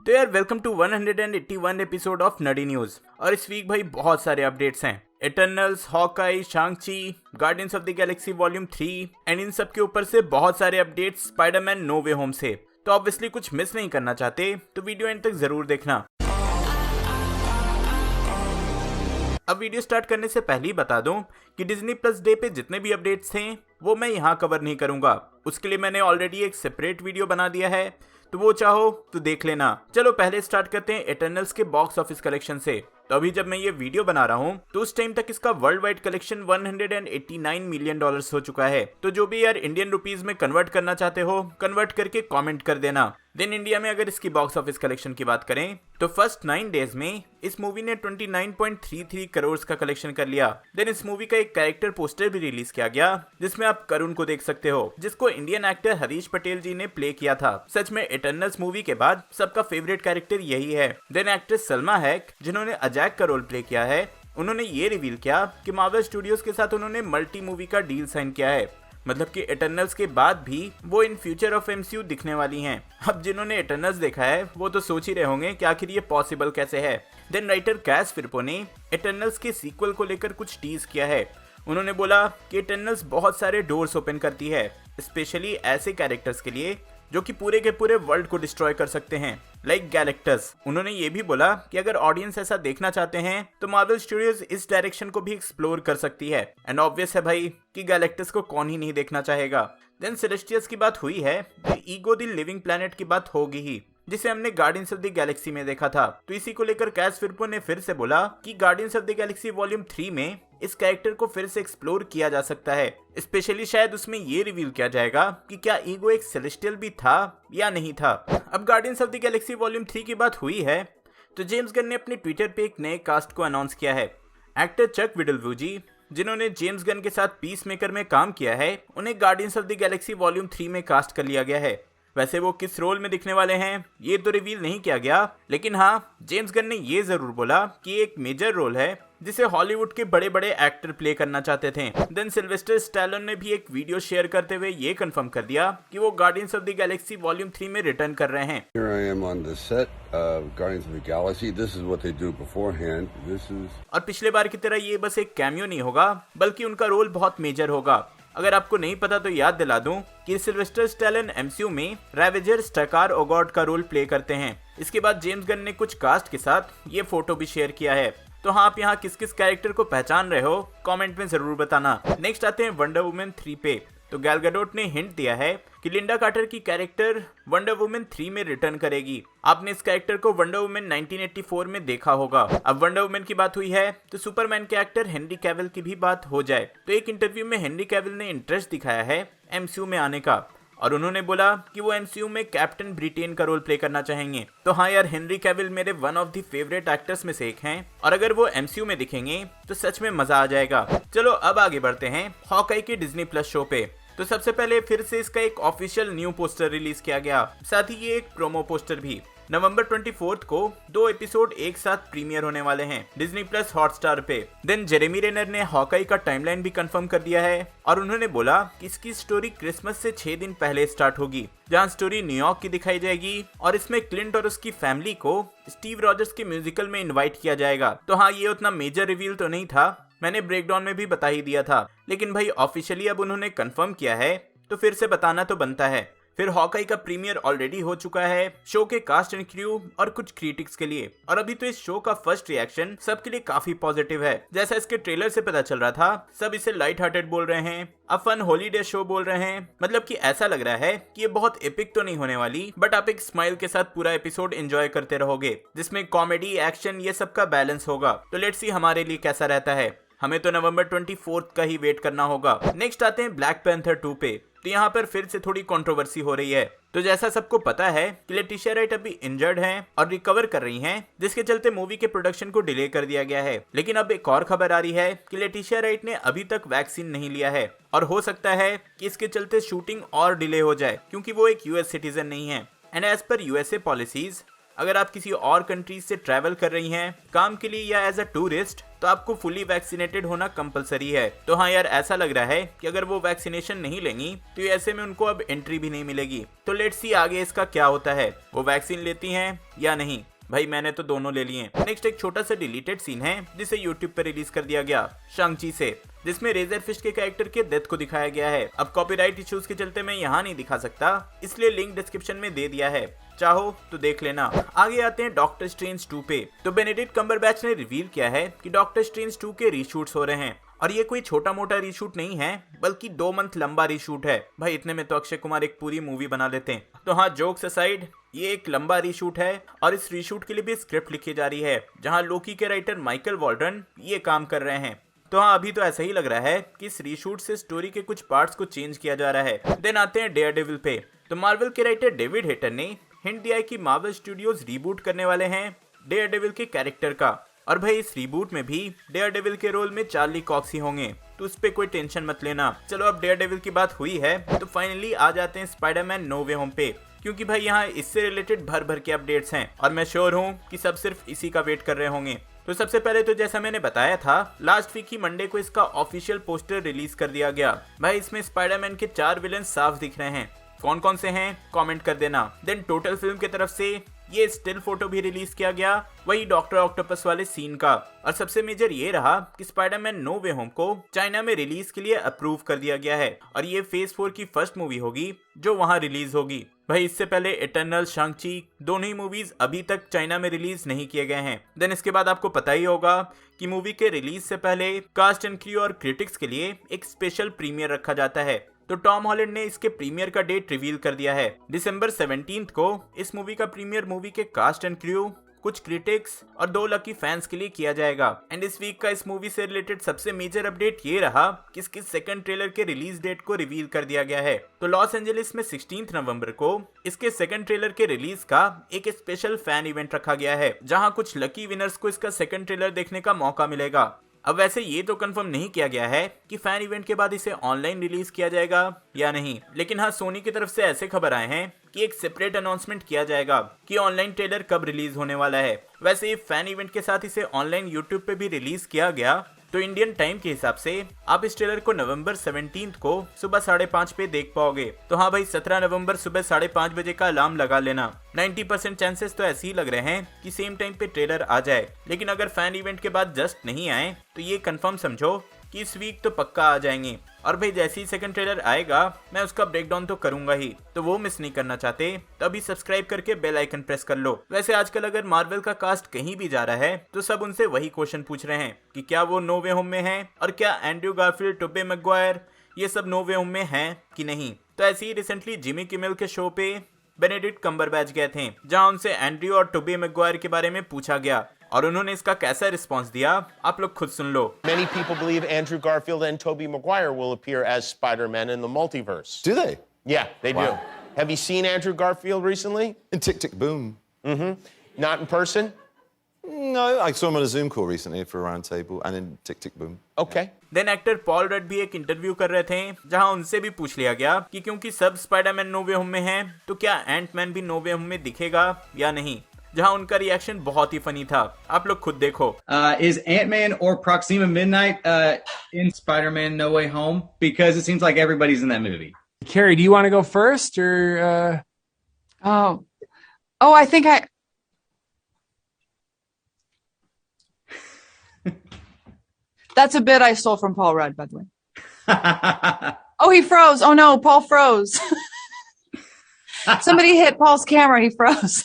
तो यार welcome to 181 episode of nerdy news. और इस वीक भाई बहुत सारे अपडेट्स हैं। Eternals, Hawkeye, Shang-Chi, Guardians of the Galaxy volume 3 and इन सब के ऊपर से बहुत सारे updates Spider-Man no way home से। तो ऑब्वियसली कुछ मिस नहीं करना चाहते तो वीडियो एंड तक जरूर देखना। अब वीडियो स्टार्ट करने से पहले ही बता दूं कि डिज्नी प्लस डे पे जितने भी अपडेट्स थे वो मैं यहाँ कवर नहीं करूंगा। उसके लिए मैंने ऑलरेडी एक सेपरेट वीडियो बना दिया है, तो वो चाहो तो देख लेना। चलो पहले स्टार्ट करते हैं इटर्नल्स के बॉक्स ऑफिस कलेक्शन से। तो अभी जब मैं ये वीडियो बना रहा हूँ तो उस टाइम तक इसका world wide collection 189 million dollars हो चुका है। तो जो भी यार इंडियन रुपीस में कन्वर्ट करना चाहते हो कन्वर्ट करके कमेंट कर देना। देन इंडिया में अगर इसकी बॉक्स ऑफिस कलेक्शन की बात करें तो फर्स्ट 9 डेज में इस मूवी ने 29.33 करोड़ का कलेक्शन कर लिया। देन इस मूवी का एक कैरेक्टर पोस्टर भी रिलीज किया गया जिसमें आप करुण को देख सकते हो, जिसको इंडियन एक्टर हरीश पटेल जी ने प्ले किया था। सच में इटर्नल्स मूवी के बाद सबका फेवरेट कैरेक्टर यही है। देन एक्ट्रेस सलमा हैक जिन्होंने अजैक का रोल प्ले किया है, उन्होंने ये रिवील किया कि मार्वल स्टूडियोज के साथ उन्होंने मल्टी मूवी का डील साइन किया है। मतलब कि इटर्नल्स के बाद भी वो इन फ्यूचर ऑफ एमसीयू दिखने वाली हैं। अब जिन्होंने इटर्नल्स देखा है वो तो सोच ही रहे होंगे कि आखिर ये पॉसिबल कैसे है। देन राइटर कैस फिरपो ने इटर्नल्स के सीक्वल को लेकर कुछ टीज किया है। उन्होंने बोला कि इटर्नल्स बहुत सारे डोर्स ओपन करती है, स्पेशली ऐसे कैरेक्टर्स के लिए जो कि पूरे के पूरे वर्ल्ड को डिस्ट्रॉय कर सकते हैं, लाइक गैलेक्टस। उन्होंने ये भी बोला कि अगर ऑडियंस ऐसा देखना चाहते हैं तो मार्वल स्टूडियोज इस डायरेक्शन को भी एक्सप्लोर कर सकती है। एंड ऑब्वियस है भाई कि गैलेक्टस को कौन ही नहीं देखना चाहेगा। देन सेलेस्टियल्स की बात हुई है तो ईगो द लिविंग प्लैनेट की बात होगी ही, जिसे हमने गार्डियंस ऑफ द गैलेक्सी में देखा था। तो इसी को लेकर कैस फिरपो ने फिर से बोला कि guardians of the Galaxy volume 3 में इस कैरेक्टर को फिर से एक्सप्लोर किया जा सकता है। स्पेशली शायद उसमें ये रिवील किया जाएगा कि क्या ईगो एक सेलेस्टियल भी था या नहीं था। अब guardians of the Galaxy volume 3 की बात हुई है तो जेम्स गन ने अपने ट्विटर पे एक नए कास्ट को अनाउंस किया है। एक्टर चक विडलवूजी जिन्होंने जेम्स गन के साथ पीस मेकर में काम किया है, उन्हें guardians of the Galaxy volume 3 में कास्ट कर लिया गया है। वैसे वो किस रोल में दिखने वाले हैं ये तो रिवील नहीं किया गया, लेकिन हाँ जेम्स गन ने ये जरूर बोला कि एक मेजर रोल है जिसे हॉलीवुड के बड़े बड़े एक्टर प्ले करना चाहते थे। देन सिल्वेस्टर स्टैलोन ने भी एक वीडियो शेयर करते हुए ये कंफर्म कर दिया कि वो guardians of the Galaxy volume 3 में रिटर्न कर रहे हैं। Here I am on the set of Guardians of the Galaxy. This is what they do beforehand. This is और पिछले बार की तरह ये बस एक कैमियो नहीं होगा बल्कि उनका रोल बहुत मेजर होगा। अगर आपको नहीं पता तो याद दिला दूं कि सिल्वेस्टर स्टैलोन एमसीयू में रैवेजर स्टकार ओगॉड का रोल प्ले करते हैं। इसके बाद जेम्स गन ने कुछ कास्ट के साथ ये फोटो भी शेयर किया है। तो हाँ, आप यहाँ किस किस कैरेक्टर को पहचान रहे हो कमेंट में जरूर बताना। नेक्स्ट आते हैं वंडर वुमन 3 पे। तो गैल गैडोट ने हिंट दिया है कि लिंडा कार्टर की कैरेक्टर वंडर वुमन 3 में रिटर्न करेगी। आपने इस कैरेक्टर को वंडर वुमन 1984 में देखा होगा। अब वंडर वुमन की बात हुई है तो सुपरमैन के एक्टर हेनरी कैविल की भी बात हो जाए तो एक इंटरव्यू में हेनरी कैविल ने इंटरेस्ट दिखाया है एमसीयू में आने का, और उन्होंने बोला कि वो एमसीयू में कैप्टन ब्रिटेन का रोल प्ले करना चाहेंगे। तो हाँ यार, हेनरी कैविल मेरे one of the favourite actors में से एक हैं और अगर वो एमसीयू में दिखेंगे तो सच में मजा आ जाएगा। चलो अब आगे बढ़ते हैं हॉकाई के डिज्नी प्लस शो पे। तो सबसे पहले फिर से इसका एक ऑफिशियल न्यू पोस्टर रिलीज किया गया, साथ ही ये एक प्रोमो पोस्टर भी। नवंबर 24 को 2 एपिसोड एक साथ प्रीमियर होने वाले हैं डिज्नी प्लस हॉटस्टार पे। देन जेरेमी रेनर ने हॉकाई का टाइमलाइन भी कंफर्म कर दिया है और उन्होंने बोला कि इसकी स्टोरी क्रिसमस से 6 दिन पहले स्टार्ट होगी, जहां स्टोरी न्यूयॉर्क की दिखाई जाएगी और इसमें क्लिंट और उसकी फैमिली को स्टीव रॉजर्स के म्यूजिकल में इन्वाइट किया जाएगा। तो हाँ, ये उतना मेजर रिवील तो नहीं था, मैंने ब्रेकडाउन में भी बता ही दिया था, लेकिन भाई ऑफिशियली अब उन्होंने कंफर्म किया है तो फिर से बताना तो बनता है। फिर हॉकाई का प्रीमियर ऑलरेडी हो चुका है शो के कास्ट एंड क्रू और कुछ क्रिटिक्स के लिए, और अभी तो इस शो का फर्स्ट रिएक्शन सबके लिए काफी पॉजिटिव है। जैसा इसके ट्रेलर से पता चल रहा था सब इसे लाइट हार्टेड बोल रहे हैं, अब फन हॉलीडे शो बोल रहे हैं। मतलब कि ऐसा लग रहा है कि ये बहुत एपिक तो नहीं होने वाली, बट आप एक स्माइल के साथ पूरा एपिसोड एंजॉय करते रहोगे जिसमें कॉमेडी, एक्शन ये सब का बैलेंस होगा। तो लेट्स सी हमारे लिए कैसा रहता है। हमें तो नवंबर 24 का ही वेट करना होगा। नेक्स्ट आते हैं ब्लैक पैंथर 2 पे। तो यहाँ पर फिर से थोड़ी कंट्रोवर्सी हो रही है। तो जैसा सबको पता है कि लेटिशिया राइट अभी इंजर्ड हैं और रिकवर कर रही हैं, जिसके चलते मूवी के प्रोडक्शन को डिले कर दिया गया है। लेकिन अब एक और खबर आ रही है कि लेटिशिया राइट ने अभी तक वैक्सीन नहीं लिया है और हो सकता है कि इसके चलते शूटिंग और डिले हो जाए क्योंकि वो एक यूएस सिटीजन नहीं है। And as per USA policies अगर आप किसी और कंट्रीज से ट्रैवल कर रही हैं काम के लिए या एज अ टूरिस्ट, तो आपको फुली वैक्सीनेटेड होना कंपलसरी है। तो हाँ यार, ऐसा लग रहा है कि अगर वो वैक्सीनेशन नहीं लेंगी तो ऐसे में उनको अब एंट्री भी नहीं मिलेगी। तो लेट्स सी आगे इसका क्या होता है, वो वैक्सीन लेती हैं या नहीं। भाई मैंने तो दोनों ले लिए। नेक्स्ट एक छोटा सा डिलीटेड सीन है जिसे यूट्यूब पर रिलीज कर दिया गया शांग-ची से, जिसमें रेजर फिस्ट के कैरेक्टर के डेथ को दिखाया गया है। अब कॉपीराइट इश्यूज के चलते मैं यहाँ नहीं दिखा सकता, इसलिए लिंक डिस्क्रिप्शन में दे दिया है, चाहो तो देख लेना। आगे आते हैं डॉक्टर स्ट्रेंज 2 पे। तो बेनेडिक्ट कम्बरबैच ने रिवील किया है कि डॉक्टर स्ट्रेंज 2 के रीशूट्स हो रहे हैं, और ये कोई छोटा मोटा रीशूट नहीं है बल्कि 2 मंथ लंबा रीशूट है। भाई इतने में तो अक्षय कुमार एक पूरी मूवी बना लेते हैं। तो हाँ, जोक्स असाइड, ये एक लंबा रीशूट है और इस रीशूट के लिए भी स्क्रिप्ट लिखी जा रही है, जहाँ लोकी के राइटर माइकल वॉल्डन ये काम कर रहे हैं। तो हाँ, अभी तो ऐसा ही लग रहा है कि इस रीशूट से स्टोरी के कुछ पार्ट्स को चेंज किया जा रहा है। देन आते हैं डेयरडेविल पे। तो मार्वल के राइटर डेविड हेटर ने हिंट दिया है कि मार्वल स्टूडियोज रिबूट करने वाले हैं डेयरडेविल के कैरेक्टर का, और भाई इस रिबूट में भी डेयरडेविल के रोल में चार्ली कॉक्स ही होंगे, तो उस पे कोई टेंशन मत लेना। चलो अब डेयरडेविल की बात हुई है तो फाइनली आ जाते हैं स्पाइडरमैन नो वे होम पे, क्योंकि भाई यहाँ इससे रिलेटेड भर भर के अपडेट्स हैं और मैं श्योर हूँ कि सब सिर्फ इसी का वेट कर रहे होंगे। तो सबसे पहले तो जैसा मैंने बताया था, लास्ट वीक ही मंडे को इसका ऑफिशियल पोस्टर रिलीज कर दिया गया। भाई इसमें स्पाइडरमैन के 4 विलन साफ दिख रहे हैं, कौन कौन से हैं कमेंट कर देना। देन टोटल फिल्म की तरफ से ये स्टिल फोटो भी रिलीज किया गया, वही डॉक्टर ऑक्टोपस वाले सीन का। और सबसे मेजर ये रहा कि स्पाइडरमैन नो वे होम को चाइना में रिलीज के लिए अप्रूव कर दिया गया है, और ये फेज 4 की फर्स्ट मूवी होगी जो वहां रिलीज होगी। भाई इससे पहले इटर्नल, शांग-ची दोनों ही मूवीज अभी तक चाइना में रिलीज नहीं किए गए हैं। देन इसके बाद आपको पता ही होगा कि मूवी के रिलीज से पहले कास्ट एंड क्रू और क्रिटिक्स के लिए एक स्पेशल प्रीमियर रखा जाता है। तो टॉम हॉलैंड ने इसके प्रीमियर का डेट रिवील कर दिया है। दिसंबर 17 को इस मूवी का प्रीमियर मूवी के कास्ट एंड क्रू, कुछ क्रिटिक्स और 2 लकी फैंस के लिए किया जाएगा। एंड इस वीक का इस मूवी से रिलेटेड सबसे मेजर अपडेट ये रहा कि इसके सेकंड ट्रेलर के रिलीज डेट को रिवील कर दिया गया है। तो लॉस एंजलिस में 16 नवंबर को इसके सेकंड ट्रेलर के रिलीज का एक स्पेशल फैन इवेंट रखा गया है, जहां कुछ लकी विनर्स को इसका सेकंड ट्रेलर देखने का मौका मिलेगा। अब वैसे ये तो कंफर्म नहीं किया गया है कि फैन इवेंट के बाद इसे ऑनलाइन रिलीज किया जाएगा या नहीं, लेकिन हाँ, सोनी की तरफ से ऐसे खबर आए हैं कि एक सेपरेट अनाउंसमेंट किया जाएगा कि ऑनलाइन ट्रेलर कब रिलीज होने वाला है। वैसे ये फैन इवेंट के साथ इसे ऑनलाइन यूट्यूब पे भी रिलीज किया गया, तो इंडियन टाइम के हिसाब से आप इस ट्रेलर को नवंबर 17 को सुबह 5:30 पे देख पाओगे। तो हाँ भाई, 17 नवंबर सुबह 5:30 बजे का अलार्म लगा लेना। 90% चांसेस तो ऐसे ही लग रहे हैं कि सेम टाइम पे ट्रेलर आ जाए, लेकिन अगर फैन इवेंट के बाद जस्ट नहीं आए तो ये कंफर्म समझो कि इस वीक तो पक्का आ जाएंगे। और भाई जैसे ही सेकंड ट्रेलर आएगा मैं उसका ब्रेकडाउन तो करूंगा ही, तो वो मिस नहीं करना चाहते तो अभी सब्सक्राइब करके बेल आइकन प्रेस कर लो। वैसे आजकल अगर मार्वल का कास्ट कहीं भी जा रहा है तो सब उनसे वही क्वेश्चन पूछ रहे हैं कि क्या वो नो वे होम में है, और क्या एंड्रयू गारफील्ड, टोबे मैगवायर ये सब नो वे होम में हैं कि नहीं। तो ऐसे ही रिसेंटली जिमी किमेल के शो पे बेनेडिक्ट कम्बरबैच गए थे, जहां उनसे एंड्रयू और टोबे मैगवायर के बारे में पूछा गया, और उन्होंने इसका कैसा रिस्पांस दिया आप लोग खुद सुन लो। Many people believe Andrew Garfield and Tobey Maguire will appear as Spider-Man in the multiverse. Do they? Yeah, they Wow. do. Have you seen Andrew Garfield recently? In Tick Tick Boom? Not in person? No, I saw him on a Zoom call recently for a round table and in Tick Tick Boom. Okay. Then actor Paul Rudd भी एक interview कर रहे थे, जहां उनसे भी पूछ लिया गया कि क्योंकि सब स्पाइडरमैन नो वे होम में हैं, तो क्या एंटमैन भी नो वे होम में दिखेगा या नहीं, जहां उनका रिएक्शन बहुत ही फनी था, आप लोग खुद देखो। Is Ant-Man or Proxima Midnight in Spider-Man No Way Home? Because it seems like everybody's in that movie. Carrie, do you want to go first or Oh, I think I. That's a bit I stole from Paul Rudd, by the way. Oh, he froze. Oh no, Paul froze. Somebody hit Paul's camera. He froze.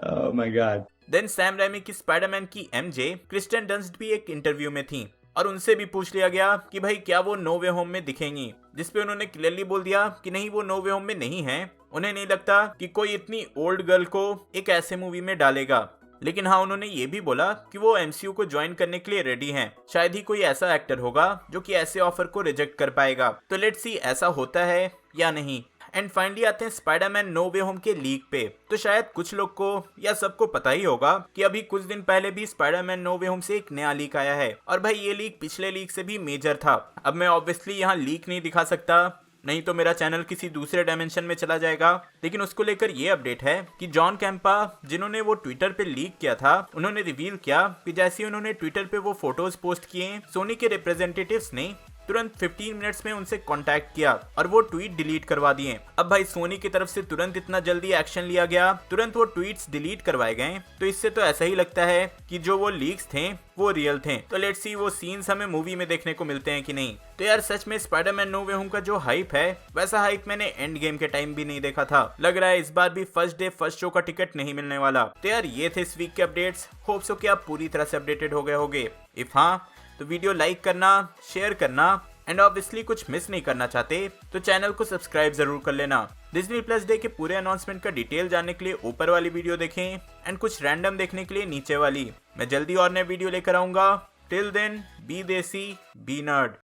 Oh my God. Then Sam Raimi की Spiderman की MJ Kirsten Dunst भी एक interview में थी, और उनसे भी पूछ लिया गया कि भाई क्या वो नो वे होम में दिखेंगी, जिसपे उन्होंने क्लियरली बोल दिया कि नहीं, वो नो वे होम में नहीं है। उन्हें नहीं लगता कि कोई इतनी ओल्ड गर्ल को एक ऐसे मूवी में डालेगा, लेकिन हाँ, उन्होंने ये भी बोला कि वो एमसीयू को ज्वाइन करने के लिए रेडी हैं। शायद ही कोई ऐसा एक्टर होगा जो कि ऐसे ऑफर को रिजेक्ट कर पाएगा। तो लेट्स सी ऐसा होता है या नहीं। एंड फाइनली आते हैं स्पाइडरमैन नो वे होम के लीक पे। तो शायद कुछ लोग को या सबको पता ही होगा कि अभी कुछ दिन पहले भी स्पाइडरमैन नो वे होम से एक नया लीक आया है, और भाई ये लीक पिछले लीक से भी मेजर था। अब मैं ऑब्वियसली यहाँ लीक नहीं दिखा सकता, नहीं तो मेरा चैनल किसी दूसरे डायमेंशन में चला जाएगा। लेकिन उसको लेकर ये अपडेट है कि जॉन कैंपा, जिन्होंने वो ट्विटर पे लीक किया था, उन्होंने रिवील किया कि जैसे ही उन्होंने ट्विटर पे वो फोटोज पोस्ट किए, सोनी के रिप्रेजेंटेटिव्स ने तुरंत 15 मिनट्स में उनसे कांटेक्ट किया और वो ट्वीट डिलीट करवा दिए। अब भाई सोनी की तरफ से तुरंत इतना जल्दी एक्शन लिया गया, तुरंत वो ट्वीट्स डिलीट करवाए गए, तो इससे तो ऐसा ही लगता है कि जो वो लीक्स थे वो रियल थे। तो लेट्स सी वो सीन्स हमें मूवी में देखने को मिलते हैं कि नहीं। तो यार सच में स्पाइडरमैन नो वे होम का जो हाइप है, वैसा हाइप मैंने एंड गेम के टाइम भी नहीं देखा था। लग रहा है इस बार भी फर्स्ट डे फर्स्ट शो का टिकट नहीं मिलने वाला। तो यार ये थे इस वीक के अपडेट्स। होप सो कि आप पूरी तरह से अपडेटेड हो गए होगे। इफ हाँ तो वीडियो लाइक करना, शेयर करना एंड ऑब्वियसली कुछ मिस नहीं करना चाहते तो चैनल को सब्सक्राइब जरूर कर लेना। डिज्नी प्लस डे के पूरे अनाउंसमेंट का डिटेल जानने के लिए ऊपर वाली वीडियो देखें एंड कुछ रैंडम देखने के लिए नीचे वाली। मैं जल्दी और नए वीडियो लेकर आऊंगा। टिल देन बी देसी बी नर्ड।